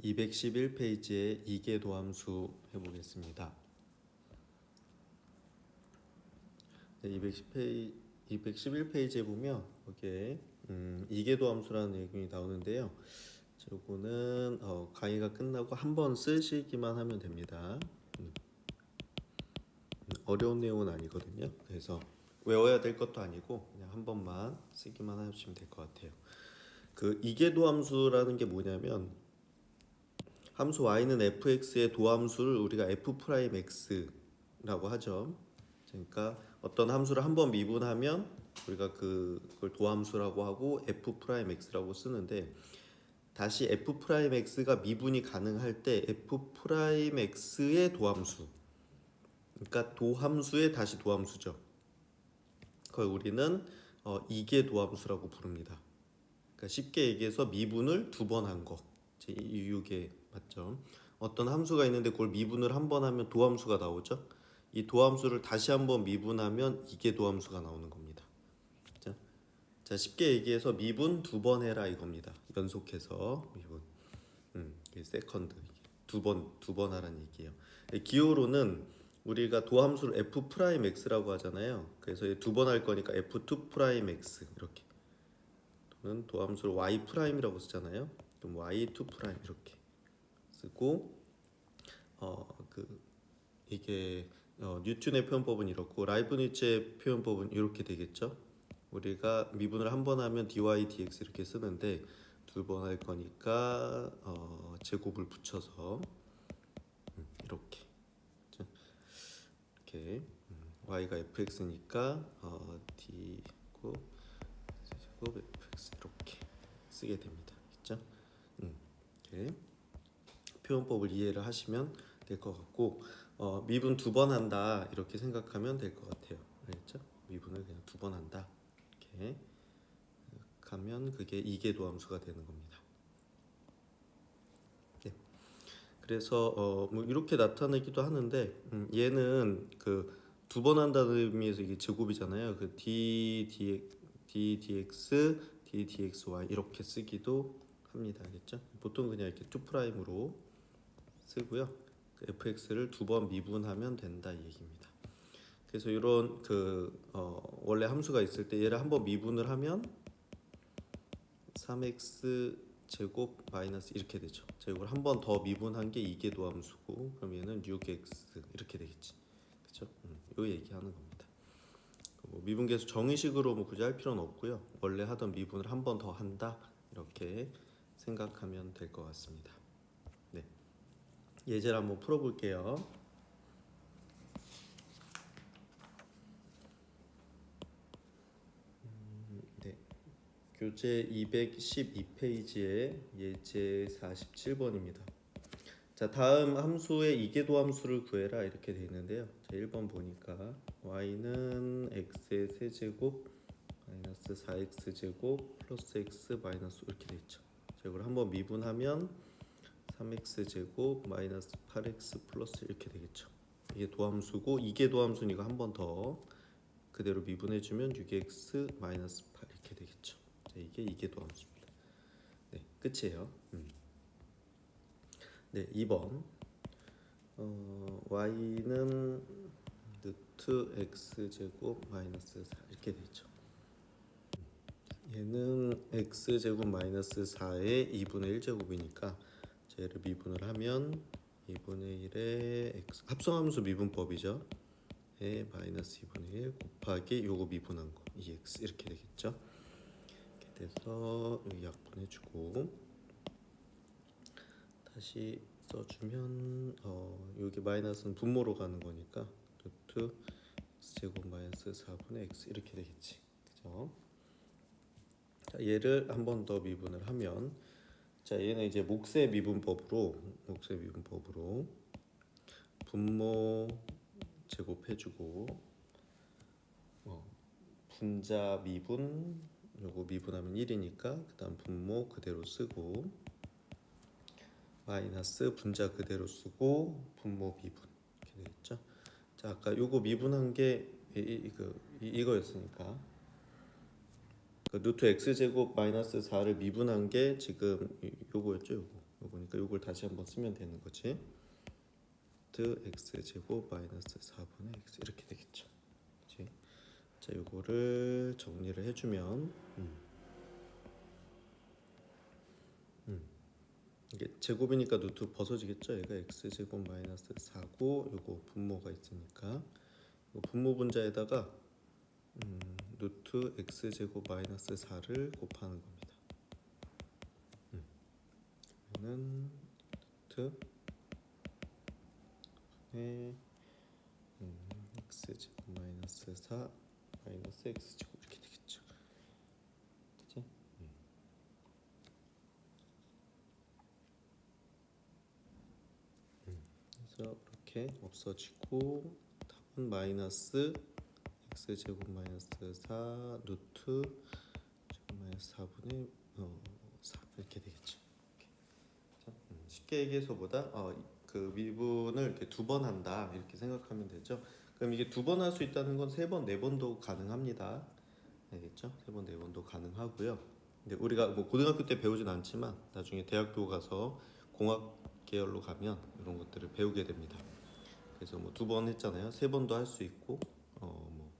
211페이지의 이계도함수 해보겠습니다. 네, 211페이지에 보면 여기에 이계도함수라는 내용이 나오는데요. 요거는 강의가 끝나고 한번 쓰시기만 하면 됩니다. 어려운 내용은 아니거든요. 그래서 외워야 될 것도 아니고 그냥 한 번만 쓰기만 하시면 될 것 같아요. 그 이계도함수라는 게 뭐냐면 함수 y는 fx의 도함수를 우리가 f'x라고 하죠. 그러니까 어떤 함수를 한번 미분하면 우리가 그걸 도함수라고 하고 f'x라고 쓰는데 다시 f'x가 미분이 가능할 때 f'x의 도함수, 그러니까 도함수의 다시 도함수죠. 그걸 우리는 이계 도함수라고 부릅니다. 그러니까 쉽게 얘기해서 미분을 두 번 한 거. 이게 맞죠? 어떤 함수가 있는데 그걸 미분을 한 번 하면 도함수가 나오죠. 이 도함수를 다시 한번 미분하면 이게 도함수가 나오는 겁니다. 자, 쉽게 얘기해서 미분 두 번 해라 이겁니다. 연속해서 미분. 세컨드 두 번 하라는 얘기예요. 기호로는 우리가 도함수를 f'x라고 하잖아요. 그래서 두 번 할 거니까 f2'x 이렇게. 또는 도함수를 y'이라고 쓰잖아요. 그럼 y2' 이렇게 쓰고 이게 뉴턴의 표현법은 이렇고 라이브니츠의 표현법은 이렇게 되겠죠. 우리가 미분을 한 번 하면 dy dx 이렇게 쓰는데 두 번 할 거니까 제곱을 붙여서 이렇게 y가 fx니까 d 제곱 fx 이렇게 쓰게 됩니다. 그렇죠? 이렇게 표현법을 이해를 하시면 될 것 같고 미분 두 번 한다 이렇게 생각하면 될 것 같아요. 알겠죠? 미분을 그냥 두 번 한다 이렇게 하면 그게 이계도함수가 되는 겁니다. 네. 그래서 뭐 이렇게 나타내기도 하는데 얘는 그 두 번 한다는 의미에서 이게 제곱이잖아요. 그 d dx d dxy 이렇게 쓰기도 합니다. 알겠죠? 보통 그냥 이렇게 2'으로 쓰고요. 그 fx를 두 번 미분하면 된다 이 얘기입니다. 그래서 이런 원래 함수가 있을 때 얘를 한번 미분을 하면 3x 제곱 마이너스 이렇게 되죠. 제곱을 한 번 더 미분한 게 이계도함수고 그럼 얘는 6x 이렇게 되겠지. 그렇죠? 요 얘기하는 겁니다. 뭐 미분계수 정의식으로 뭐 굳이 할 필요는 없고요. 원래 하던 미분을 한 번 더 한다 이렇게 생각하면 될 것 같습니다. 네. 예제를 한번 풀어볼게요. 네. 교재 212페이지에 예제 47번입니다. 자, 다음 함수의 이계도함수를 구해라 이렇게 되어 있는데요. 자, 1번 보니까 y는 x의 세제곱 마이너스 4x 제곱 플러스 x 마이너스 이렇게 되어 있죠. 자, 이걸 한번 미분하면 3x 제곱 마이너스 8x 플러스 이렇게 되겠죠. 이게 도함수고 이계도함수니까 한 번 더 그대로 미분해주면 6x 마이너스 8 이렇게 되겠죠. 자, 이게 이계도함수입니다. 네, 끝이에요. 네, 2번 y는 루트 x 제곱 마이너스 4 이렇게 되죠. 얘는 x 제곱 마이너스 4의 2분의 1 제곱이니까 얘를 미분을 하면 2분의 1의 x 합성함수 미분법이죠. 에 마이너스 2분의 1 곱하기 요거 미분한 거 2x 이렇게 되겠죠. 이렇게 돼서 여기 약분해주고 다시 써주면 여기 마이너스는 분모로 가는 거니까 루트 x제곱 마이너스 4분의 x 이렇게 되겠지. 그죠? 자, 얘를 한 번 더 미분을 하면 자, 얘는 이제 몫의 미분법으로 분모 제곱해주고 분자 미분 요거 미분하면 1이니까 그 다음 분모 그대로 쓰고 마이너스 분자 그대로 쓰고 분모 미분 이렇게 되겠죠. 자, 아까 요거 미분한 게 이거였으니까 그 루트 x 제곱 마이너스 4를 미분한 게 지금 요거였죠. 요거니까 요걸 다시 한번 쓰면 되는 거지. 루트 x 제곱 마이너스 4분의 x 이렇게 되겠죠. 그치? 자, 요거를 정리를 해주면 이게 제곱이니까 루트 벗어지겠죠. 얘가 x 제곱 마이너스 4고 요거 분모가 있으니까 요 분모 분자에다가 루트 x 제곱 마이너스 4를 곱하는 겁니다. 그러면 루트 x 제곱 마이너스 4 마이너스 x 제곱 이렇게 되겠죠. 그치? 그래서 이렇게 없어지고 답은 마이너스 x 제곱 마이너스 4 루트 제곱 마이너스 4분의 4 이렇게 되겠죠. 이렇게. 자, 쉽게 얘기해서보다 그 미분을 이렇게 두 번 한다 이렇게 생각하면 되죠. 그럼 이게 두 번 할 수 있다는 건 세 번, 네 번도 가능합니다. 알겠죠? 세 번, 네 번도 가능하고요. 근데 우리가 뭐 고등학교 때 배우진 않지만 나중에 대학교 가서 공학 계열로 가면 이런 것들을 배우게 됩니다. 그래서 뭐 두 번 했잖아요. 세 번도 할 수 있고 뭐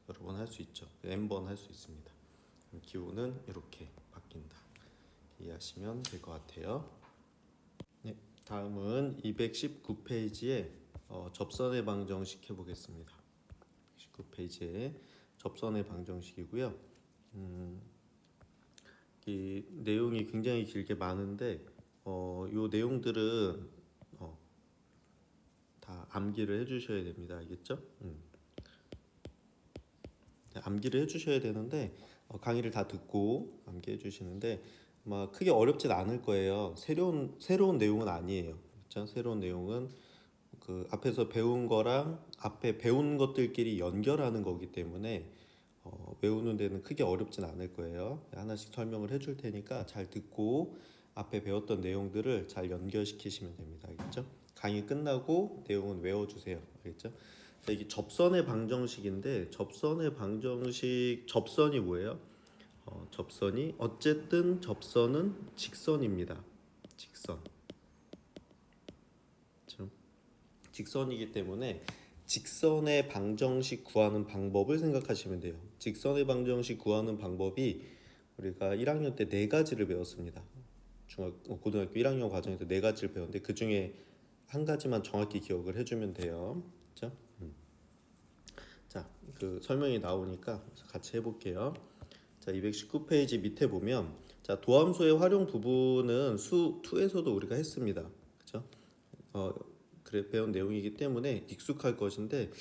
여러 번 할 수 있죠. n번 할 수 있습니다. 기호는 이렇게 바뀐다. 이해하시면 될 것 같아요. 네, 다음은 219페이지에 접선의 방정식 해보겠습니다. 19페이지에 접선의 방정식이고요. 이 내용이 굉장히 길게 많은데 요 내용들은 다 암기를 해주셔야 됩니다. 알겠죠? 암기를 해주셔야 되는데 강의를 다 듣고 암기해 주시는데 아마 크게 어렵진 않을 거예요. 새로운 내용은 아니에요. 그렇죠? 새로운 내용은 그 앞에서 배운 거랑 앞에 배운 것들끼리 연결하는 거기 때문에 외우는 데는 크게 어렵진 않을 거예요. 하나씩 설명을 해줄 테니까 잘 듣고 앞에 배웠던 내용들을 잘 연결시키시면 됩니다. 알겠죠? 강의 끝나고 내용은 외워주세요. 알겠죠? 자, 이게 접선의 방정식인데 접선의 방정식 접선이 뭐예요? 접선이 어쨌든 접선은 직선입니다. 직선. 그렇죠? 직선이기 때문에 직선의 방정식 구하는 방법을 생각하시면 돼요. 직선의 방정식 구하는 방법이 우리가 1학년 때 네 가지를 배웠습니다. 고등학교 1학년 과정에서 네 가지를 배웠는데 그 중에 한 가지만 정확히 기억을 해주면 돼요. 그렇죠? 자, 그 설명이 나오니까 같이 해볼게요. 자, 219페이지 밑에 보면 자, 도함수의 활용 부분은 수 2에서도 우리가 했습니다. 그렇죠? 그래 배운 내용이기 때문에 익숙할 것인데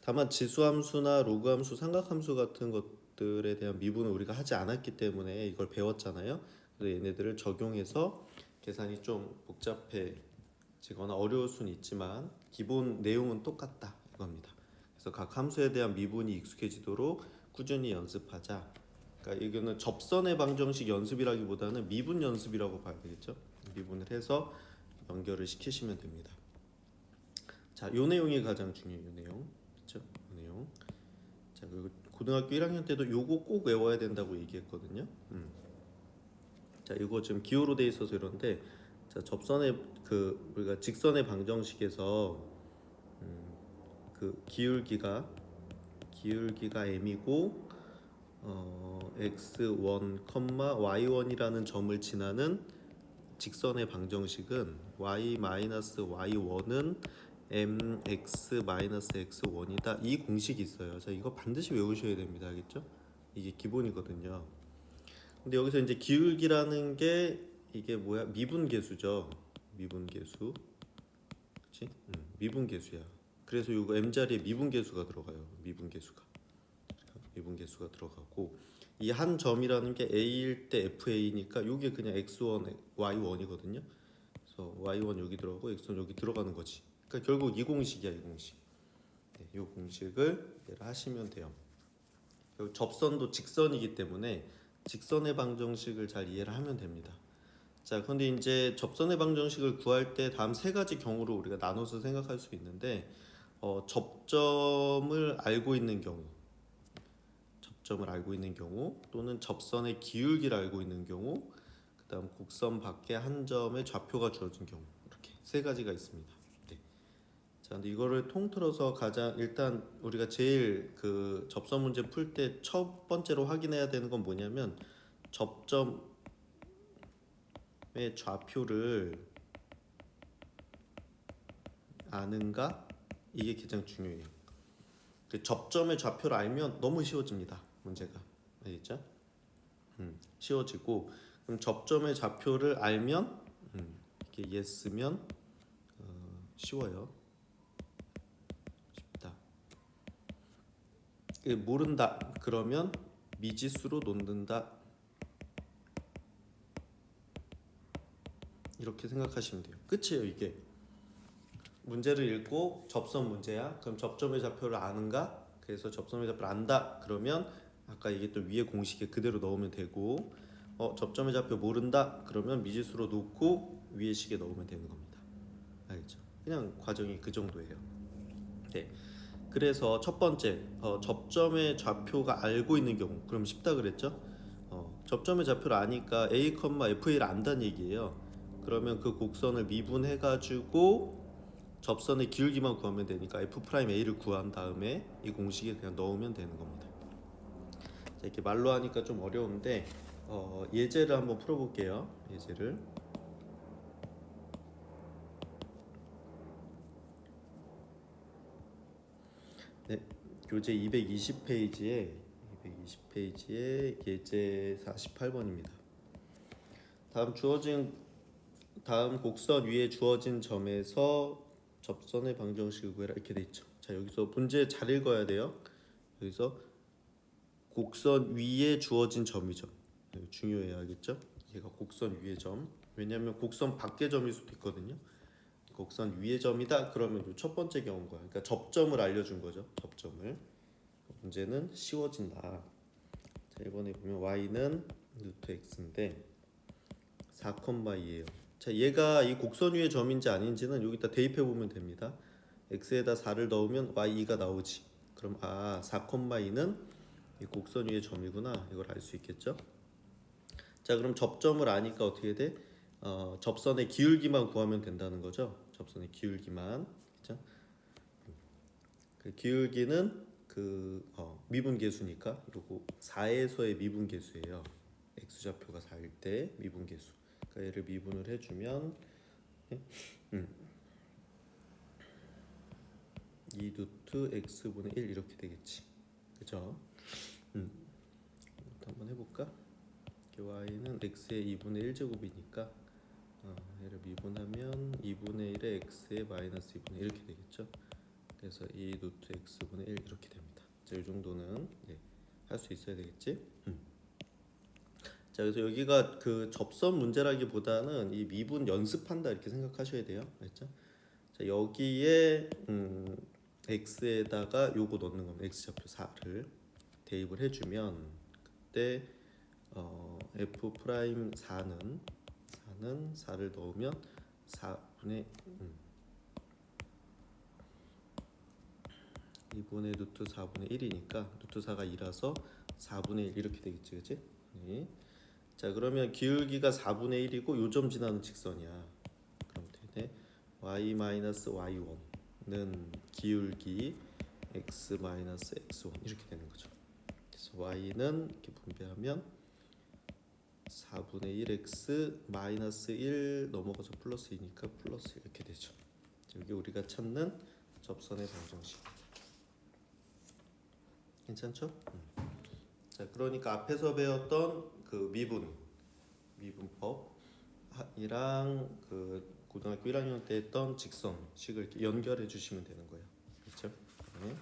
다만 지수함수나 로그함수, 삼각함수 같은 것들에 대한 미분을 우리가 하지 않았기 때문에 이걸 배웠잖아요. 그래서 얘네들을 적용해서 계산이 좀 복잡해지거나 어려울 수는 있지만 기본 내용은 똑같다 이겁니다. 그래서 각 함수에 대한 미분이 익숙해지도록 꾸준히 연습하자. 그러니까 이거는 접선의 방정식 연습이라기보다는 미분 연습이라고 봐야 되겠죠. 미분을 해서 연결을 시키시면 됩니다. 자, 요 내용이 가장 중요해요. 요 내용, 그렇죠? 요 내용. 자, 그리고 고등학교 1학년 때도 요거 꼭 외워야 된다고 얘기했거든요. 자, 이거 지금 기호로 돼 있어서 이런데, 자, 접선의 그 우리가 직선의 방정식에서 그 기울기가 m이고 x1, y1이라는 점을 지나는 직선의 방정식은 y-y1은 mx-x1이다. 이 공식이 있어요. 자, 이거 반드시 외우셔야 됩니다. 알겠죠? 이게 기본이거든요. 근데 여기서 이제 기울기라는 게 이게 뭐야? 미분계수죠. 미분계수. 그치? 미분계수야. 그래서 이거 m 자리에 미분계수가 들어가요. 미분계수가 들어가고 이 한 점이라는 게 a일 때 fa니까 이게 그냥 x1, y1이거든요. 그래서 y1 여기 들어가고 x1 여기 들어가는 거지. 그러니까 결국 이 공식이야, 이 공식. 네, 이 공식을 하시면 돼요. 결국 접선도 직선이기 때문에 직선의 방정식을 잘 이해를 하면 됩니다. 자, 근데 이제 접선의 방정식을 구할 때 다음 세 가지 경우로 우리가 나눠서 생각할 수 있는데 접점을 알고 있는 경우 또는 접선의 기울기를 알고 있는 경우 그다음 곡선 밖에 한 점의 좌표가 주어진 경우 이렇게 세 가지가 있습니다. 네. 자, 근데 이거를 통틀어서 가장 일단 우리가 제일 그 접선 문제 풀 때 첫 번째로 확인해야 되는 건 뭐냐면 접점의 좌표를 아는가? 이게 가장 중요해요. 그 접점의 좌표를 알면 너무 쉬워집니다. 문제가. 알겠죠? 쉬워지고 그럼 접점의 좌표를 알면 이게 yes면 쉬워요. 쉽다. 모른다. 그러면 미지수로 놓는다. 이렇게 생각하시면 돼요. 끝이에요, 이게. 문제를 읽고 접선 문제야. 그럼 접점의 좌표를 아는가? 그래서 접점의 좌표를 안다. 그러면 아까 이게 또 위에 공식에 그대로 넣으면 되고 접점의 좌표 모른다. 그러면 미지수로 놓고 위에 식에 넣으면 되는 겁니다. 알겠죠? 그냥 과정이 그 정도예요. 네. 그래서 첫 번째 접점의 좌표가 알고 있는 경우 그럼 쉽다 그랬죠? 접점의 좌표를 아니까 a, fa를 안다는 얘기예요. 그러면 그 곡선을 미분해가지고 접선의 기울기만 구하면 되니까 f'a를 구한 다음에 이 공식에 그냥 넣으면 되는 겁니다. 자, 이렇게 말로 하니까 좀 어려운데 예제를 한번 풀어볼게요. 예제를. 네, 교재 220페이지에 예제 48번입니다. 다음 곡선 위에 주어진 점에서 접선의 방정식을 구해라 이렇게 돼 있죠. 자, 여기서 문제 잘 읽어야 돼요. 여기서 곡선 위에 주어진 점이죠. 중요해야 하겠죠. 얘가 곡선 위의 점. 왜냐하면 곡선 밖의 점일 수도 있거든요. 곡선 위의 점이다. 그러면 첫 번째 경우인 거야. 그러니까 접점을 알려준 거죠. 접점을. 문제는 쉬워진다. 자, 이번에 보면 y는 루트 x인데 4,2예요. 자, 얘가 이 곡선 위의 점인지 아닌지는 여기다 대입해 보면 됩니다. x에다 4를 넣으면 y2가 나오지. 그럼 4,2는 이 곡선 위의 점이구나. 이걸 알 수 있겠죠? 자, 그럼 접점을 아니까 어떻게 돼? 접선의 기울기만 구하면 된다는 거죠. 접선의 기울기만. 그죠? 그 기울기는 미분계수니까 요거 4에서의 미분계수예요. x좌표가 4일 때 미분계수. 그러니까 얘를 미분을 해주면 2루트 x분의 1 이렇게 되겠지. 그죠? 한번 해볼까? y는 x의 2분의 1제곱이니까 얘를 미분하면 2분의 1에 x의 마이너스 2분의 1 이렇게 되겠죠. 그래서 2 루트 x분의 1 이렇게 됩니다. 자, 이 정도는 할 수 있어야 되겠지. 자, 그래서 여기가 그 접선 문제라기보다는 이 미분 연습한다 이렇게 생각하셔야 돼요. 알죠? 자, 여기에 x에다가 요거 넣는 겁니다. x좌표 4를 대입을 해주면 그때 f 프라임 4는 4를 넣으면 4분의 2분의 루트 4분의 1이니까 루트 4가 2라서 4분의 1 이렇게 되겠지, 그치? 네. 자, 그러면 기울기가 4분의 1이고 요점 지나는 직선이야. 그럼 되네. y-y1는 기울기 x-x1 이렇게 되는 거죠. 그래서 y는 이렇게 분배하면 4분의 1x 마이너스 1 넘어가서 플러스 2니까 플러스 이렇게 되죠. 여기 우리가 찾는 접선의 방정식. 괜찮죠? 자, 그러니까 앞에서 배웠던 그 미분법이랑 그 고등학교 1학년 때 했던 직선식을 이렇게 연결해 주시면 되는 거예요. 그렇죠? 네.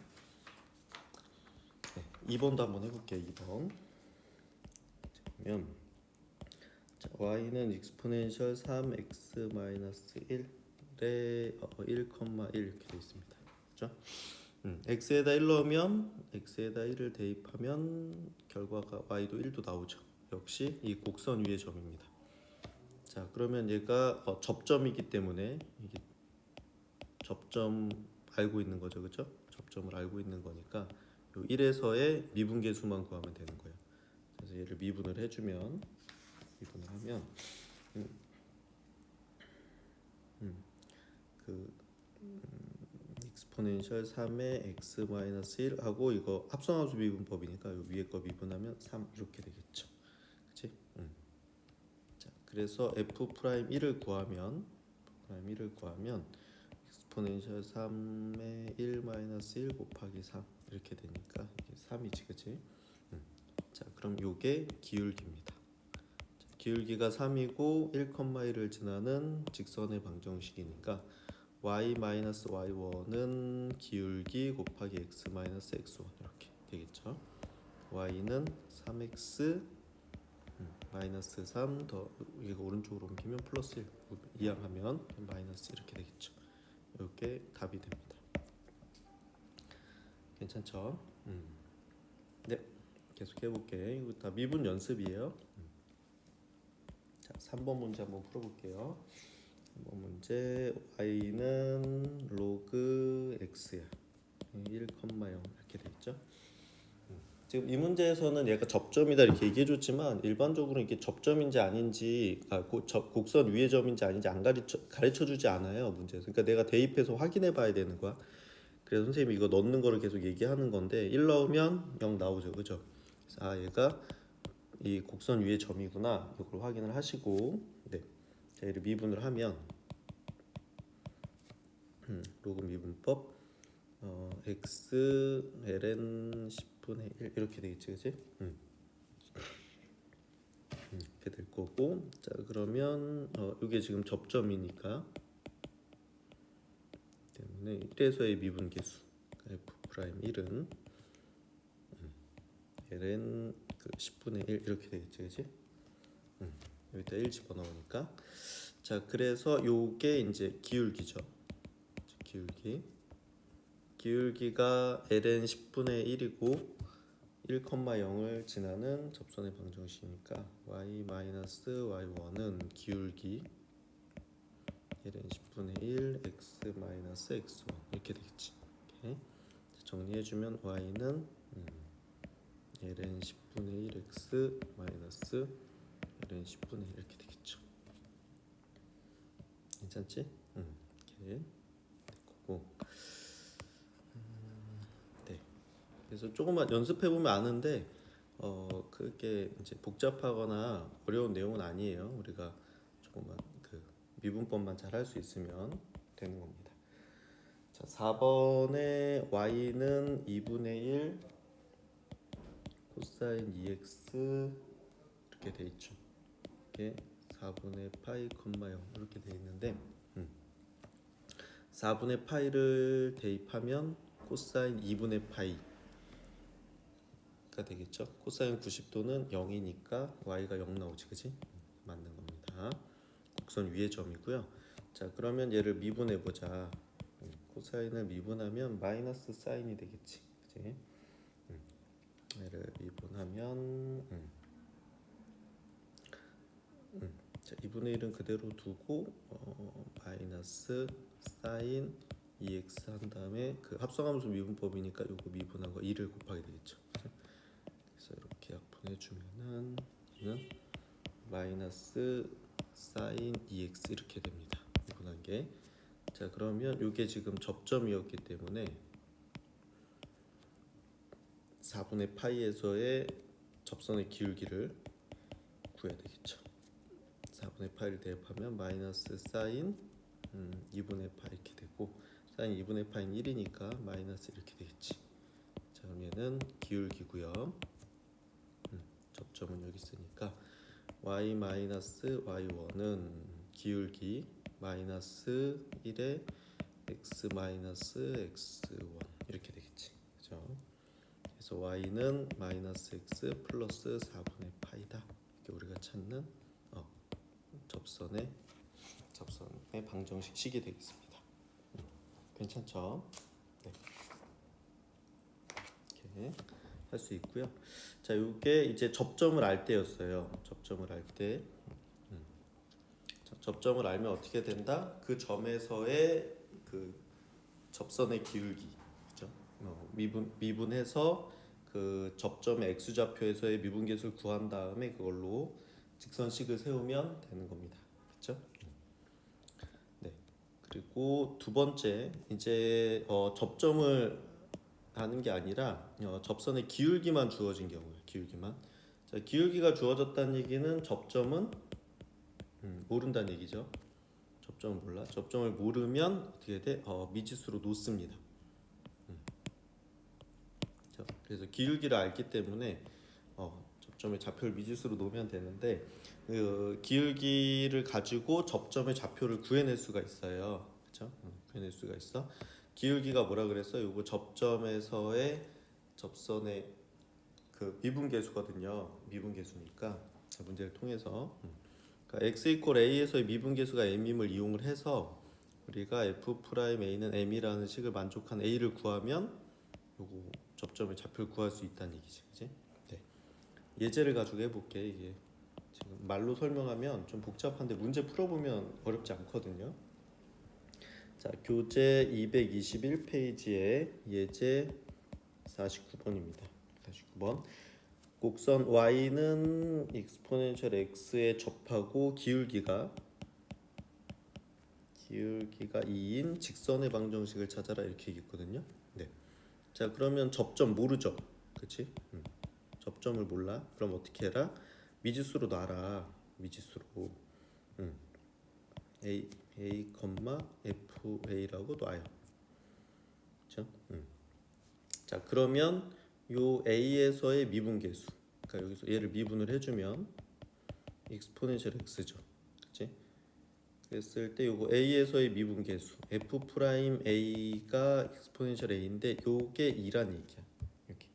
2번도 한번 해볼게요. 2번. 자, 보면 y는 익스포넨셜 3x-1에 1,1 이렇게 되어 있습니다. 그렇죠? x에다 1 넣으면 x에다 1을 대입하면 결과가 y도 1도 나오죠. 역시 이 곡선 위의 점입니다. 자, 그러면 얘가 접점이기 때문에 이게 접점 알고 있는 거죠. 그렇죠? 접점을 알고 있는 거니까 요 1에서의 미분계수만 구하면 되는 거예요. 그래서 얘를 미분을 해주면 미분을 하면 그 익스포넨셜 3의 x 마이너스 1 하고 이거 합성함수 미분법이니까 요 위에 거 미분하면 3 이렇게 되겠죠. 그치? 자, 그래서 f 프라임 1을 구하면 익스포넨셜 3의 1 마이너스 1 곱하기 3 이렇게 되니까 이게 3이지, 그치? 자, 그럼 요게 기울기입니다. 자, 기울기가 3이고 1,1을 지나는 직선의 방정식이니까 y-y1은 기울기 곱하기 x-x1 이렇게 되겠죠. y는 3x 마이너스 3 더 이거 오른쪽으로 옮기면 플러스 1 이항하면 마이너스 이렇게 되겠죠. 이게 답이 됩니다. 괜찮죠? 네, 계속 해볼게. 이거 다 미분 연습이에요. 자, 3번 문제 한번 풀어볼게요. 3번 문제 y는 로그 x야. 1,0 이렇게 돼 있죠. 지금 이 문제에서는 얘가 접점이다 이렇게 얘기해줬지만 일반적으로 이게 접점인지 아닌지 곡선 위의 점인지 아닌지 안 가르쳐주지 않아요 문제에서. 그러니까 내가 대입해서 확인해봐야 되는 거야. 그래서 선생님이 이거 넣는 거를 계속 얘기하는 건데 1 넣으면 0 나오죠, 그죠? 아, 얘가 이 곡선 위의 점이구나. 이걸 확인을 하시고, 네, 자, 얘를 미분을 하면 로그 미분법 x ln 10분의 1 이렇게 되겠지, 그치? 이렇게 될 거고, 자, 그러면 이게 지금 접점이니까 때문에 1에서의 미분계수 f 프라임 1은 ln 10분의 1 이렇게 되겠지, 그치? 여기다 1 집어넣으니까. 자, 그래서 요게 이제 기울기죠. 기울기가 ln 10분의 1이고 1,0을 지나는 접선의 방정식이니까 y-y1은 기울기 ln 10분의 1 x-x1 이렇게 되겠지. 이렇게. 정리해주면 y는 ln 10분의 1 x 마이너스 ln 10분의 1 이렇게 되겠죠. 괜찮지? 이렇게 될 거고. 네. 그래서 조금만 연습해 보면 아는데 그게 이제 복잡하거나 어려운 내용은 아니에요. 우리가 조금만 그 미분법만 잘 할 수 있으면 되는 겁니다. 자, 4번에 y는 2분의 1 코사인 2x 이렇게 돼 있죠. 이게 4분의 파이, 0 이렇게 돼 있는데 4분의 파이를 대입하면 코사인 2분의 파이가 되겠죠. 코사인 90도는 0이니까 y가 0 나오지, 그치? 맞는 겁니다. 곡선 위의 점이고요. 자, 그러면 얘를 미분해 보자. 코사인을 미분하면 마이너스 사인이 되겠지, 그치? 얘를 미분하면 자, 2분의 1은 그대로 두고 마이너스 사인 2x 한 다음에 그 합성함수 미분법이니까 요거 미분한 거 2를 곱하게 되겠죠. 그래서 이렇게 약분해 주면은 얘는 마이너스 사인 2x 이렇게 됩니다. 미분한 게. 자, 그러면 요게 지금 접점이었기 때문에 4분의 파이에서의 접선의 기울기를 구해야 되겠죠. 4분의 파이를 대입하면 마이너스 사인 2분의 파이 이렇게 되고 사인 2분의 파이는 1이니까 마이너스 이렇게 되겠지. 자, 그럼 얘는 기울기고요. 접점은 여기 있으니까 y-y1은 기울기 마이너스 1에 x 마이너스 x1 이렇게 되겠지, 그죠? 그래서 y는 마이너스 x 플러스 4분의 파이다. 이게 우리가 찾는 접선의 방정식이 되겠습니다. 괜찮죠? 네. 이렇게 할 수 있고요. 자, 이게 이제 접점을 알 때였어요. 접점을 알 때. 접점을 알면 어떻게 된다? 그 점에서의 그 접선의 기울기, 그죠? 미분해서 그 접점의 x좌표에서의 미분계수를 구한 다음에 그걸로 직선식을 세우면 되는 겁니다. 그렇죠? 네. 그리고 두 번째 이제 접점을 하는 게 아니라 접선의 기울기만 주어진 경우예요. 기울기만. 자, 기울기가 주어졌다는 얘기는 접점은 모른다는 얘기죠. 접점을 몰라. 접점을 모르면 어떻게 돼? 미지수로 놓습니다. 그래서 기울기를 알기 때문에 접점의 좌표를 미지수로 놓으면 되는데 그 기울기를 가지고 접점의 좌표를 구해낼 수가 있어요. 그렇죠? 구해낼 수가 있어. 기울기가 뭐라 그랬어? 요거 접점에서의 접선의 그 미분계수거든요. 미분계수니까 문제를 통해서 그러니까 x 이퀄 a에서의 미분계수가 m임을 이용을 해서 우리가 f 프라임 a는 m이라는 식을 만족한 a를 구하면 요거 접점의 좌표를 구할 수 있다는 얘기지, 그지? 네. 예제를 가지고 해볼게. 이게 지금 말로 설명하면 좀 복잡한데 문제 풀어보면 어렵지 않거든요. 자, 교재 221페이지에 예제 49번입니다. 49번. 곡선 y는 exponential x에 접하고 기울기가 2인 직선의 방정식을 찾아라 이렇게 얘기했거든요. 네. 자, 그러면 접점 모르죠, 그렇지? 접점을 몰라. 그럼 어떻게 해라? 미지수로 놔라. 미지수로. a FA라고 놔요. 그렇죠? 자, 그러면 요 a에서의 미분계수. 그러니까 여기서 얘를 미분을 해주면 exponential x죠. 그렇지? 그랬을 때 요거 a에서의 미분계수 f 프라임 a가 exponential a인데 요게 2란 얘기야. 이렇게.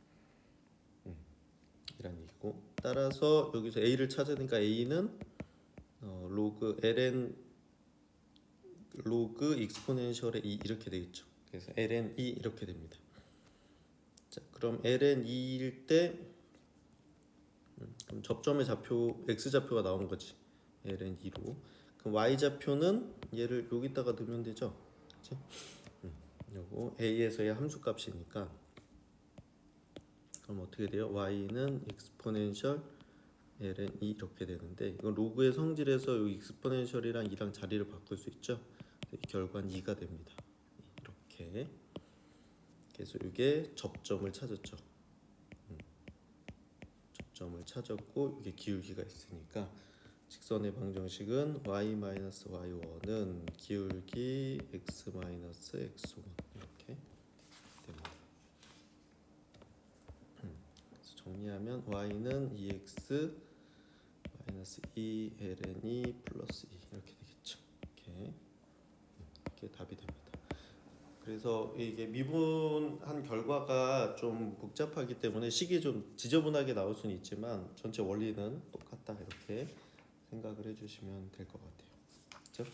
2란 얘기고 따라서 여기서 a를 찾으니까 a는 로그 ln 로그 익스포넨셜의 2 이렇게 되겠죠. 그래서 ln 2 이렇게 됩니다. 자, 그럼 ln 2일 때 그럼 접점의 좌표 x 좌표가 나온 거지. ln 2로. 그럼 y 좌표는 얘를 여기다가 넣으면 되죠. 그렇지? 요거 a에서의 함수값이니까 그럼 어떻게 돼요? y는 익스포넨셜 ln 2 이렇게 되는데 이건 로그의 성질에서 이 익스포넨셜이랑 2랑 자리를 바꿀 수 있죠. 결과는 2가 됩니다. 이렇게. 그래서 이게 접점을 찾았죠. 접점을 찾았고 이게 기울기가 있으니까 직선의 방정식은 y-y1은 기울기 x-x1 이렇게 됩니다. 그래서 정리하면 y는 2x 2 ln 2 플러스 2 이렇게 되겠죠. 이렇게 답이 됩니다. 그래서 이게 미분한 결과가 좀 복잡하기 때문에 식이 좀 지저분하게 나올 수는 있지만 전체 원리는 똑같다 이렇게 생각을 해주시면 될 것 같아요. 그렇죠?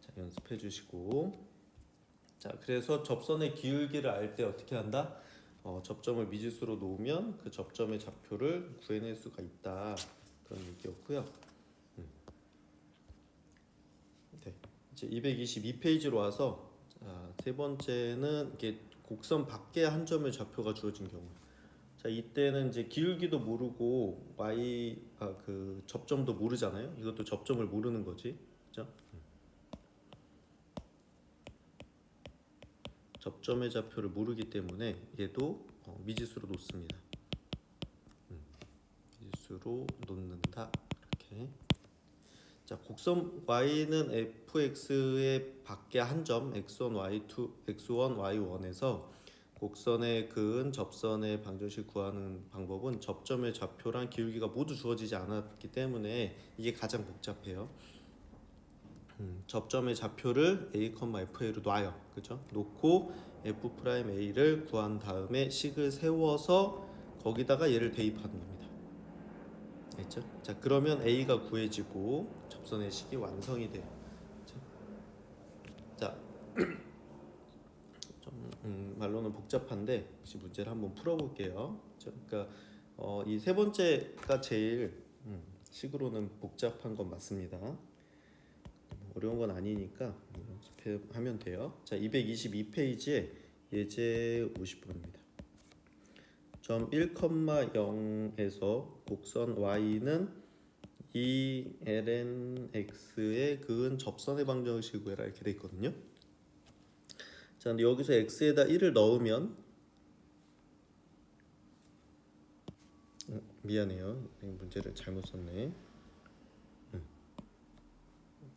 자, 연습해 주시고 자, 그래서 접선의 기울기를 알 때 어떻게 한다? 접점을 미지수로 놓으면 그 접점의 좌표를 구해낼 수가 있다 그런 얘기였고요. 네, 이제 222페이지로 와서 세 번째는 이게 곡선 밖에 한 점의 좌표가 주어진 경우. 자, 이때는 이제 기울기도 모르고 그 접점도 모르잖아요. 이것도 접점을 모르는 거지, 그죠? 접점의 좌표를 모르기 때문에 얘도 미지수로 놓습니다. 미지수로 놓는다 이렇게. 자, 곡선 y는 fx의 밖에 한 점 x1, y2, x1, y1에서 곡선의 그은 접선의 방정식 구하는 방법은 접점의 좌표랑 기울기가 모두 주어지지 않았기 때문에 이게 가장 복잡해요. 접점의 좌표를 a, fa로 놔요. 그죠? 놓고 f 프라임 a를 구한 다음에 식을 세워서 거기다가 얘를 대입하는 겁니다. 알죠? 자, 그러면 a가 구해지고 접선의 식이 완성이 돼요. 그쵸? 자, 좀 말로는 복잡한데 혹시 문제를 한번 풀어볼게요. 그러니까 이 세 번째가 제일 식으로는 복잡한 건 맞습니다. 어려운 건 아니니까 연습하면 돼요. 자, 222페이지에 예제 50번입니다. 점 1,0에서 곡선 y는 이 lnx에 그은 접선의 방정식을 구해라 이렇게 돼 있거든요. 자, 근데 여기서 x에다 1을 넣으면 미안해요. 문제를 잘못 썼네.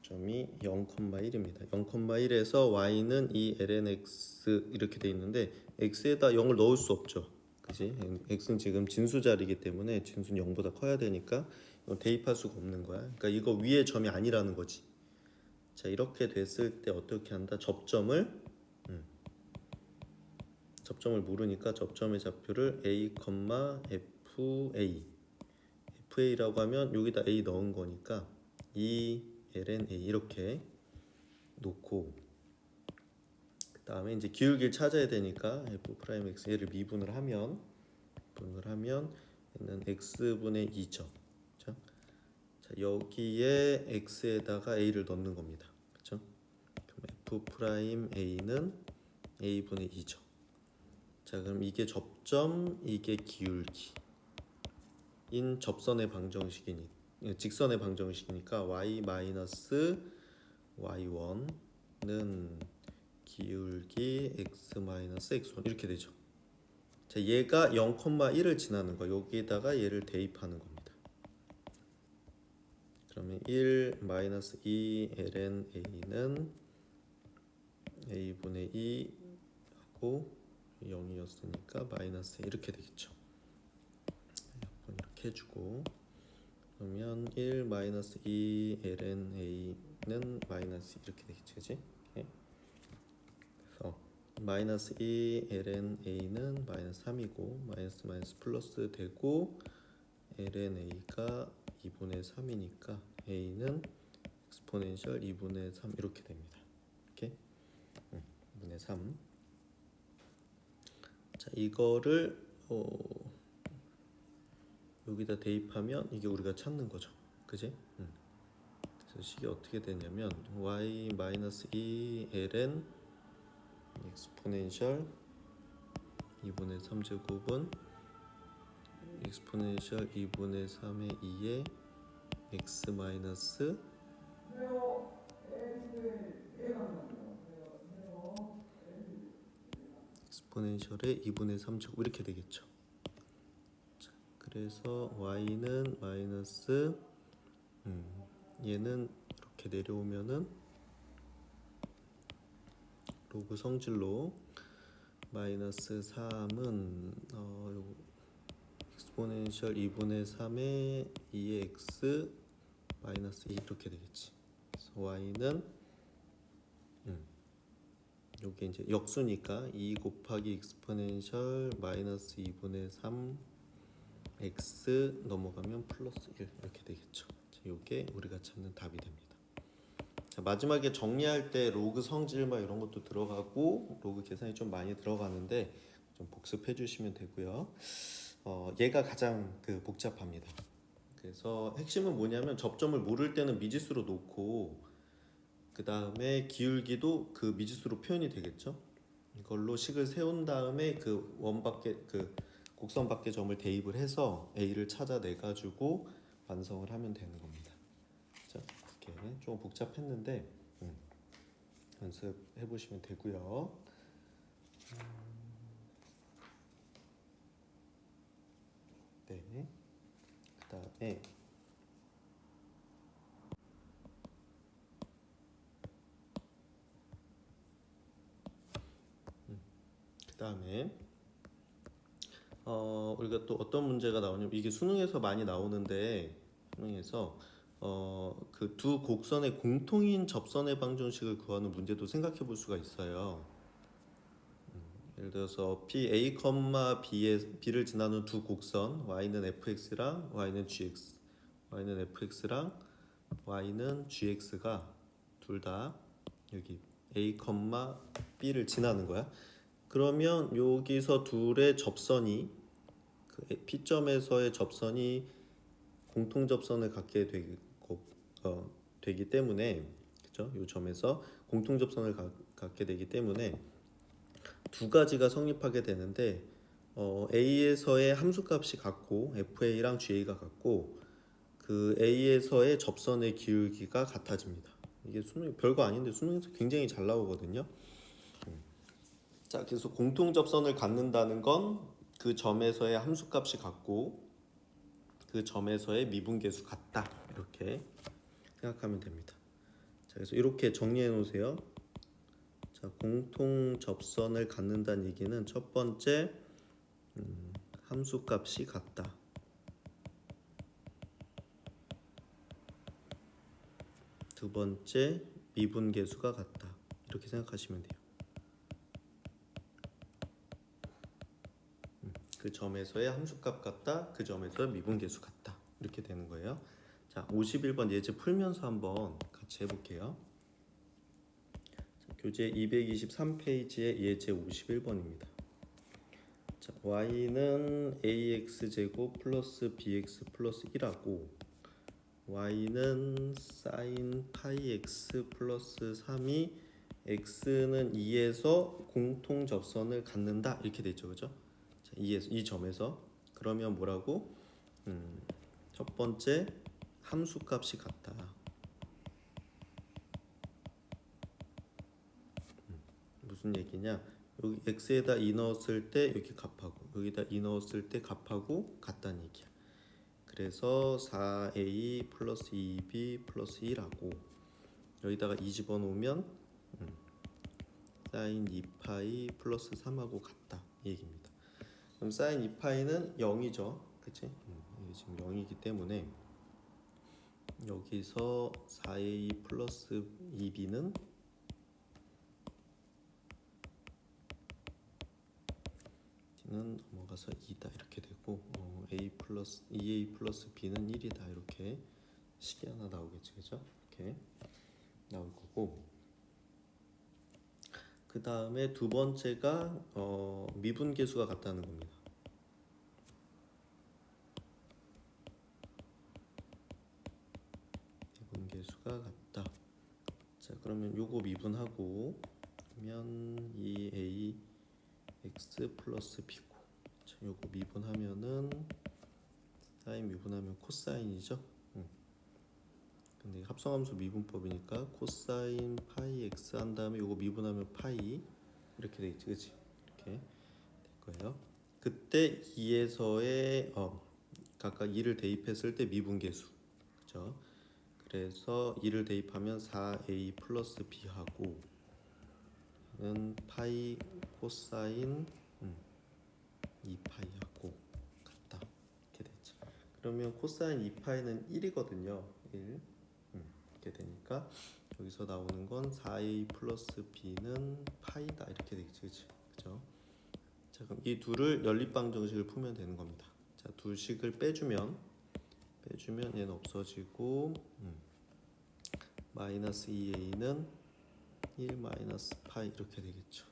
점이 0,1입니다. 0,1에서 y는 이 lnx 이렇게 돼 있는데 x에다 0을 넣을 수 없죠. 그지? x는 지금 진수 자리이기 때문에 진수는 0보다 커야 되니까 이건 대입할 수가 없는 거야. 그러니까 이거 위에 점이 아니라는 거지. 자, 이렇게 됐을 때 어떻게 한다? 접점을 모르니까 접점의 좌표를 a, fa fa라고 하면 여기다 a 넣은 거니까 이 ln a 이렇게 놓고 그 다음에 이제 기울기를 찾아야 되니까 f 프라임 x 얘를 미분을 하면 얘는 x분의 2죠. 자, 여기에 x에다가 a를 넣는 겁니다. 그렇죠? 그럼 f 프라임 a는 a분의 2죠. 자, 그럼 이게 접점, 이게 기울기 인 접선의 방정식이니 직선의 방정식이니까 y 마이너스 y1는 기울기 x 마이너스 x1 이렇게 되죠. 자, 얘가 0,1을 지나는 거 여기다가 얘를 대입하는 겁니다. 그러면 1 마이너스 2 ln a는 a분의 2 하고 0이었으니까 마이너스 이렇게 되겠죠. 이렇게 해주고 그러면 1 마이너스 2 ln a는 마이너스 이렇게 되겠지, 그지? 그래서 마이너스 2 ln a는 마이너스 3이고 마이너스 마이너스 플러스 되고 ln a가 2분의 3이니까 a는 exponential 2분의 3 이렇게 됩니다. 이렇게 2분의 3. 자, 이거를 여기다 대입하면 이게 우리가 찾는 거죠. 그지? 그래서 식이 어떻게 되냐면 y 마이너스 2 ln exponential 2분의 3제곱은 exponential 2분의 3의 2에 x 마이너스 exponential의 2분의 3제곱 이렇게 되겠죠. 자, 그래서 y는 마이너스 얘는 이렇게 내려오면은 로그 성질로 마이너스 3은 exponential 2분의 3의 2의 x 마이너스 2 이렇게 되겠지. 그래서 y는 여기 이제 역수니까 2 곱하기 exponential 마이너스 2분의 3 x 넘어가면 플러스 1 이렇게 되겠죠. 이게 우리가 찾는 답이 됩니다. 자, 마지막에 정리할 때 로그 성질 막 이런 것도 들어가고 로그 계산이 좀 많이 들어가는데 좀 복습해 주시면 되고요. 얘가 가장 복잡합니다. 그래서 핵심은 뭐냐면 접점을 모를 때는 미지수로 놓고 그 다음에 기울기도 그 미지수로 표현이 되겠죠. 이걸로 식을 세운 다음에 그 원밖에 그 곡선 밖의 점을 대입을 해서 a를 찾아내 가지고 완성을 하면 되는 겁니다. 자, 이렇게 좀 복잡했는데 연습해 보시면 되고요. 네. 그다음에 우리가 또 어떤 문제가 나오냐면 이게 수능에서 많이 나오는데 수능에서 그 두 곡선의 공통인 접선의 방정식을 구하는 문제도 생각해 볼 수가 있어요. 예를 들어서 a, b를 지나는 두 곡선 y는 fx랑 y는 gx y는 fx랑 y는 gx가 둘 다 여기 a, b를 지나는 거야. 그러면 여기서 둘의 접선이 그 P점에서의 접선이 공통 접선을 갖게 되기 때문에 그죠? 이 점에서 공통 접선을 갖게 되기 때문에 두 가지가 성립하게 되는데 A에서의 함수값이 같고 FA랑 GA가 같고 그 A에서의 접선의 기울기가 같아집니다. 이게 수능 별거 아닌데 수능에서 굉장히 잘 나오거든요. 자, 그래서 공통 접선을 갖는다는 건 그 점에서의 함수값이 같고 그 점에서의 미분계수 같다. 이렇게 생각하면 됩니다. 자, 그래서 이렇게 정리해 놓으세요. 자, 공통 접선을 갖는다는 얘기는 첫 번째 함수값이 같다. 두 번째 미분계수가 같다. 이렇게 생각하시면 돼요. 그 점에서의 함수값 같다. 그 점에서의 미분계수 같다. 이렇게 되는 거예요. 자, 51번 예제 풀면서 한번 같이 해볼게요. 자, 교재 223페이지의 예제 51번입니다. 자, y는 ax제곱 플러스 bx 플러스 1하고 y는 sin 파이 x 플러스 3이 x는 2에서 공통 접선을 갖는다. 이렇게 되죠. 그죠? 자, 이 점에서 그러면 뭐라고? 첫 번째 함수값이 같다. 무슨 얘기냐? 여기 x에다 2 넣었을 때 이렇게 값하고 여기다 2 넣었을 때 값하고 같다는 얘기야. 그래서 4a 플러스 2b 플러스 1하고 여기다가 2 집어넣으면 사인 2파이 플러스 3하고 같다 이 얘기입니다. 그럼 사인 2파이는 0이죠. 그치? 이게 지금 0이기 때문에 여기서 4a 플러스 2b는 는 넘어가서 2다 이렇게 되고 a 플러스 2a 플러스 b는 1이다 이렇게 식이 하나 나오겠지, 그죠? 이렇게 나올 거고 그 다음에 두 번째가 미분계수가 같다는 겁니다. 미분계수가 같다. 자, 그러면 요거 미분하고 그러면 2a x 플러스 b고 자, 요거 미분하면은 사인 미분하면 코사인이죠. 근데 합성함수 미분법이니까 코사인 파이 x 한 다음에 요거 미분하면 파이 이렇게 되겠지, 그렇지? 이렇게 될 거예요. 그때 2에서의 각각 2를 대입했을 때 미분계수, 그죠? 그래서 2를 대입하면 4a 플러스 b하고 는 파이 코사인 2파이하고 같다 이렇게 됐죠. 그러면 코사인 2파이는 1이거든요. 1 이렇게 되니까 여기서 나오는 건 4a 플러스 b는 파이다 이렇게 되겠지, 그죠? 자, 그럼 이 둘을 연립방정식을 풀면 되는 겁니다. 자, 두 식을 빼주면 얘는 없어지고 마이너스 2a는 1 마이너스 파이 이렇게 되겠죠.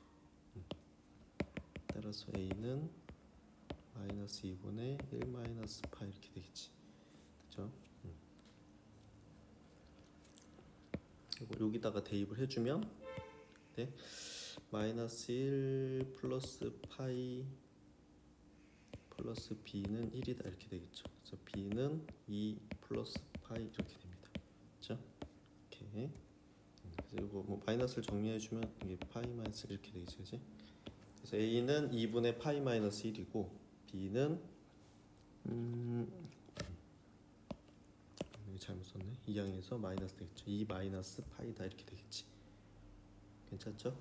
따라서 a는 마이너스 2분의 1 마이너스 파이 이렇게 되겠지, 그죠? 그리고 여기다가 대입을 해주면 네, 마이너스 1 플러스 파이 플러스 b는 1이다 이렇게 되겠죠. 그래서 b는 2 플러스 파이 이렇게 됩니다. 그렇죠? 이렇게. 그래서 이거 뭐 마이너스를 정리해주면 이게 파이 마이너스 이렇게 되겠지, 그렇지? 그래서 a는 2분의 파이 마이너스 1이고 b는 잘못 썼네. 2항에서 마이너스 되겠죠. 2 마이너스 파이다 이렇게 되겠지. 괜찮죠?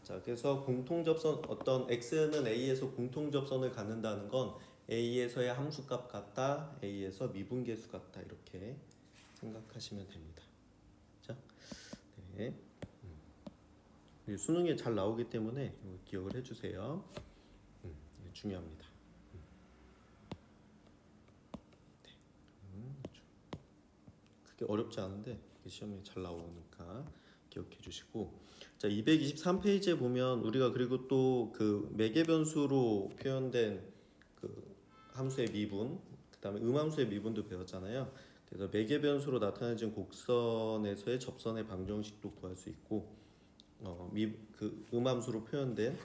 자, 그래서 공통접선 어떤 x는 a에서 공통접선을 갖는다는 건 a에서의 함수값 같다, a에서 미분계수 같다 이렇게 생각하시면 됩니다. 자, 네. 수능에 잘 나오기 때문에 기억을 해주세요. 중요합니다. 네. 그게 어렵지 않은데 시험에 잘 나오니까 기억해 주시고 자 223페이지에 보면 우리가 그리고 또 그 매개변수로 표현된 그 함수의 미분 그 다음에 음함수의 미분도 배웠잖아요. 그래서 매개변수로 나타내진 곡선에서의 접선의 방정식도 구할 수 있고 그 음함수로 표현된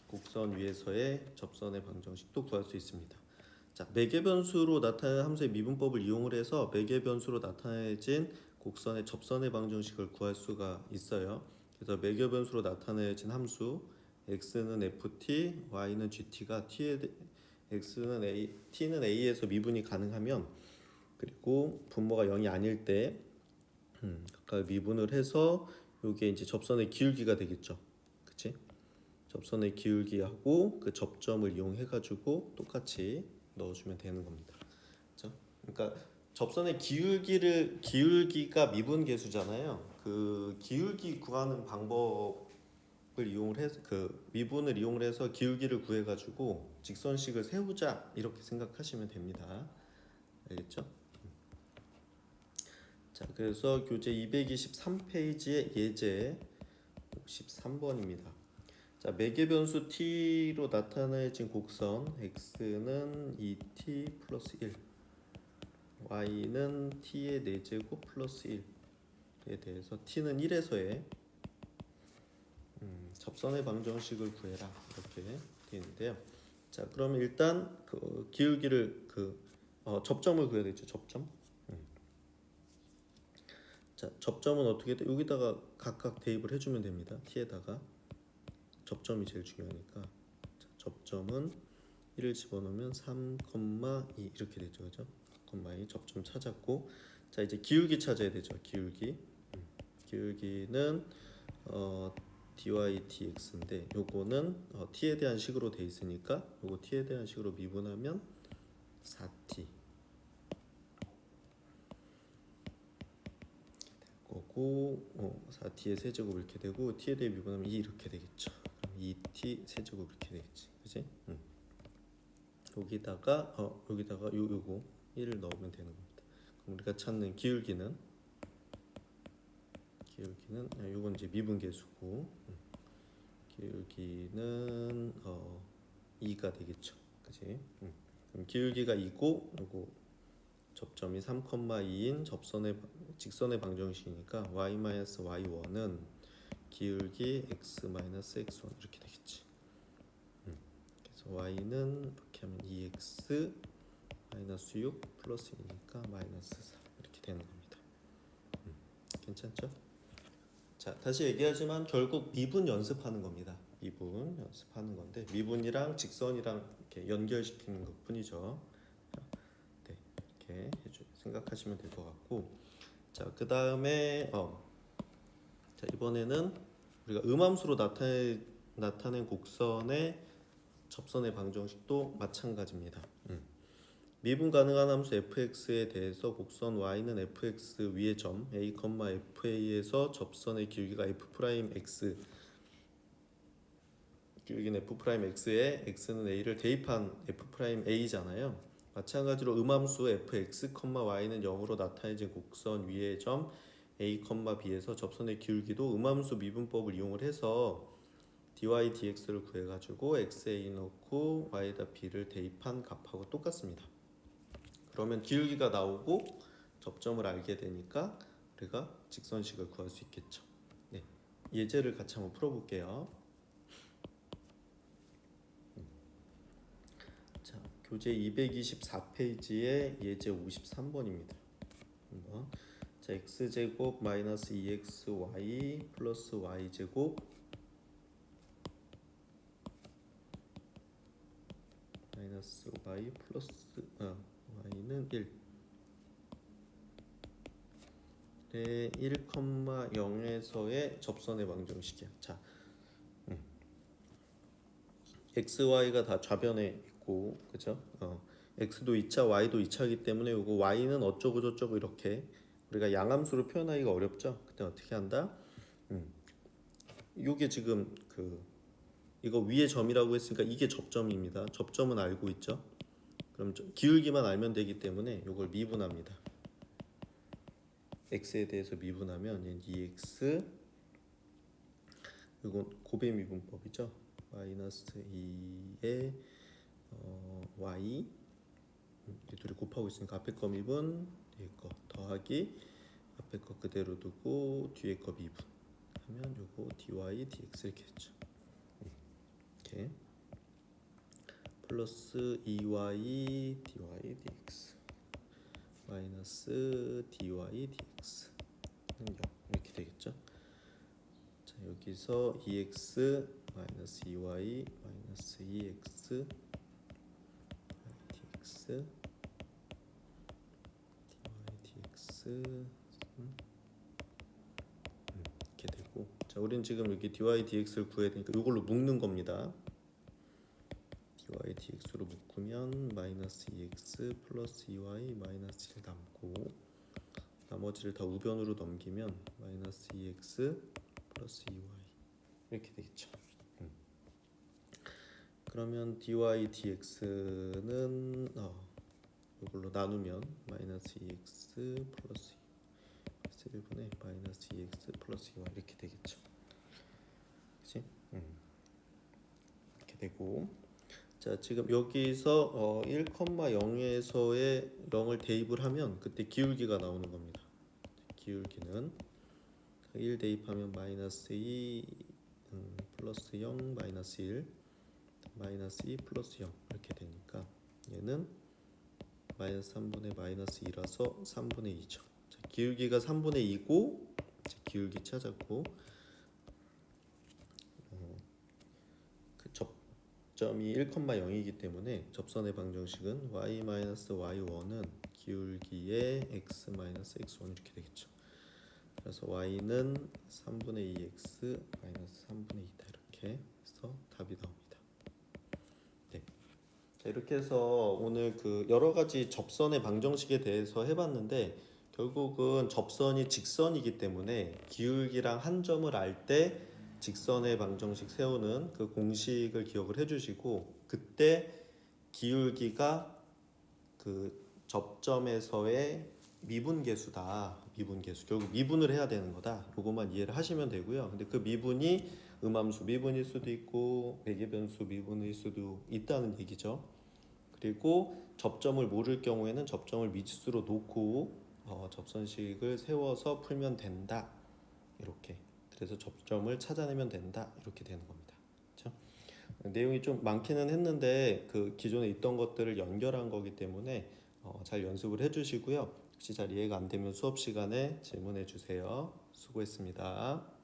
곡선 위에서의 접선의 방정식도 구할 수 있습니다. 자, 매개 변수로 나타낸 함수의 미분법을 이용을 해서 매개 변수로 나타내진 곡선의 접선의 방정식을 구할 수가 있어요. 그래서 매개 변수로 나타내진 함수 x는 ft, y는 gt가 x는 a, t는 a에서 미분이 가능하면 그리고 분모가 0이 아닐 때 각각 미분을 해서 이게 이제 접선의 기울기가 되겠죠. 그치? 접선의 기울기하고 그 접점을 이용해 가지고 똑같이 넣어주면 되는 겁니다. 그렇죠? 그러니까 접선의 기울기가 미분계수잖아요. 그 기울기 구하는 방법을 이용을 해서 그 미분을 이용을 해서 기울기를 구해 가지고 직선식을 세우자 이렇게 생각하시면 됩니다. 알겠죠? 자, 그래서 교재 223페이지의 예제 53번입니다. 자, 매개 변수 t로 나타내진 곡선 x는 2t 플러스 1, y는 t의 4제곱 플러스 1에 대해서 t는 1에서의 접선의 방정식을 구해라 이렇게 되어 있는데요. 자, 그러면 일단 그 기울기를 접점을 구해야 되죠. 접점. 자, 접점은 어떻게 돼? 여기다가 각각 대입을 해주면 됩니다. t에다가 접점이 제일 중요하니까. 자, 접점은 1을 집어넣으면 3,2 이렇게 되죠, 그죠? 3,2 접점 찾았고, 자 이제 기울기 찾아야 되죠. 기울기는 dy dx인데, 요거는 t에 대한 식으로 돼 있으니까, 요거 t에 대한 식으로 미분하면 4t. 거고 4t의 세제곱 이렇게 되고 t에 대해 미분하면 2 이렇게 되겠죠. 그럼 2t 세제곱 이렇게 되겠지, 그지? 여기다가 요거 1을 넣으면 되는 겁니다. 그럼 우리가 찾는 기울기는 요건 이제 미분계수고 기울기는 2가 되겠죠, 그지? 그럼 기울기가 2고 요거 접점이 3,2인 직선의 방정식이니까 y-y1은 기울기 x-x1 이렇게 되겠지. 그래서 y는 이렇게 하면 2x 마이너스 6 플러스 2니까 마이너스 4 이렇게 되는 겁니다. 괜찮죠? 자, 다시 얘기하지만 결국 미분 연습하는 겁니다. 미분 연습하는 건데 미분이랑 직선이랑 이렇게 연결시키는 것 뿐이죠. 네, 이렇게 생각하시면 될 것 같고, 자, 그 다음에 자, 이번에는 우리가 음함수로 나타낸 곡선의 접선의 방정식도 마찬가지입니다. 미분 가능한 함수 fx에 대해서 곡선 y는 fx 위의 점 a, fa에서 접선의 기울기가 f'x, 기울기는 f'x에 x는 a를 대입한 f'a잖아요. 마찬가지로 음함수 fx, y는 0으로 나타내진 곡선 위의 점 a, b에서 접선의 기울기도 음함수 미분법을 이용을 해서 dy dx를 구해가지고 xa 넣고 y에다 b를 대입한 값하고 똑같습니다. 그러면 기울기가 나오고 접점을 알게 되니까 우리가 직선식을 구할 수 있겠죠. 네, 예제를 같이 한번 풀어볼게요. 자, 교재 224페이지의 예제 53번입니다. 한번. 자, x제곱 마이너스 2xy 플러스 y제곱 마이너스 y 플러스 y는 1 네, 1,0에서의 접선의 방정식이야. 자, xy가 다 좌변에 있고, 그죠? x도 2차, y도 2차이기 때문에 요거 y는 어쩌고 저쩌고 이렇게 우리가 양함수로 표현하기가 어렵죠. 그때 어떻게 한다? 요게 지금 이거 위에 점이라고 했으니까 이게 접점입니다. 접점은 알고 있죠. 그럼 기울기만 알면 되기 때문에 요걸 미분합니다. x에 대해서 미분하면 2x, 이건 곱의 미분법이죠. 마이너스 2에 y, 이 둘이 곱하고 있으니까 앞에 거 미분, 뒤에 거 더하기, 앞에 거 그대로 두고 뒤에 거 미분 하면 요거 dy dx 이렇게 됐죠. 이렇게 플러스 2y dy dx 마이너스 dy dx 이렇게 되겠죠. 자, 여기서 2x 마이너스 2y 마이너스 2x dx dy dx 이렇게 되고, 자, 우린 지금 여기 dy dx를 구해야 되니까 이걸로 묶는 겁니다. dy dx로 묶으면 마이너스 2x 플러스 2y 마이너스 1 남고, 나머지를 다 우변으로 넘기면 마이너스 2x 플러스 2y 이렇게 되겠죠. 그러면 dy dx는 이걸로 나누면 마이너스 2x 플러스 1분의 마이너스 2x 플러스 2y 이렇게 되겠죠. 그치? 이렇게 되고, 자, 지금 여기서 1,0에서의 0을 대입을 하면 그때 기울기가 나오는 겁니다. 기울기는 1 대입하면 마이너스 2 플러스 0 마이너스 1 마이너스 2 플러스 0 이렇게 되니까 얘는 마이너스 3분의 마이너스 2라서 3분의 2죠. 자, 기울기가 3분의 2고 기울기 찾았고, 그 접점이 1,0이기 때문에 접선의 방정식은 y-y1은 기울기의 x-x1 이렇게 되겠죠. 그래서 y는 3분의 2x 마이너스 3분의 2다 이렇게 해서 답이 나옵니다. 네. 자, 이렇게 해서 오늘 그 여러 가지 접선의 방정식에 대해서 해봤는데, 결국은 접선이 직선이기 때문에 기울기랑 한 점을 알 때 직선의 방정식 세우는 그 공식을 기억을 해주시고, 그때 기울기가 그 접점에서의 미분계수다. 미분계수. 결국 미분을 해야 되는 거다. 그것만 이해를 하시면 되고요. 근데 그 미분이 음함수 미분일 수도 있고 배기변수 미분일 수도 있다는 얘기죠. 그리고 접점을 모를 경우에는 접점을 미지수로 놓고 접선식을 세워서 풀면 된다. 이렇게. 그래서 접점을 찾아내면 된다. 이렇게 되는 겁니다. 그렇죠? 내용이 좀 많기는 했는데 그 기존에 있던 것들을 연결한 거기 때문에 잘 연습을 해주시고요. 혹시 잘 이해가 안 되면 수업 시간에 질문해 주세요. 수고했습니다.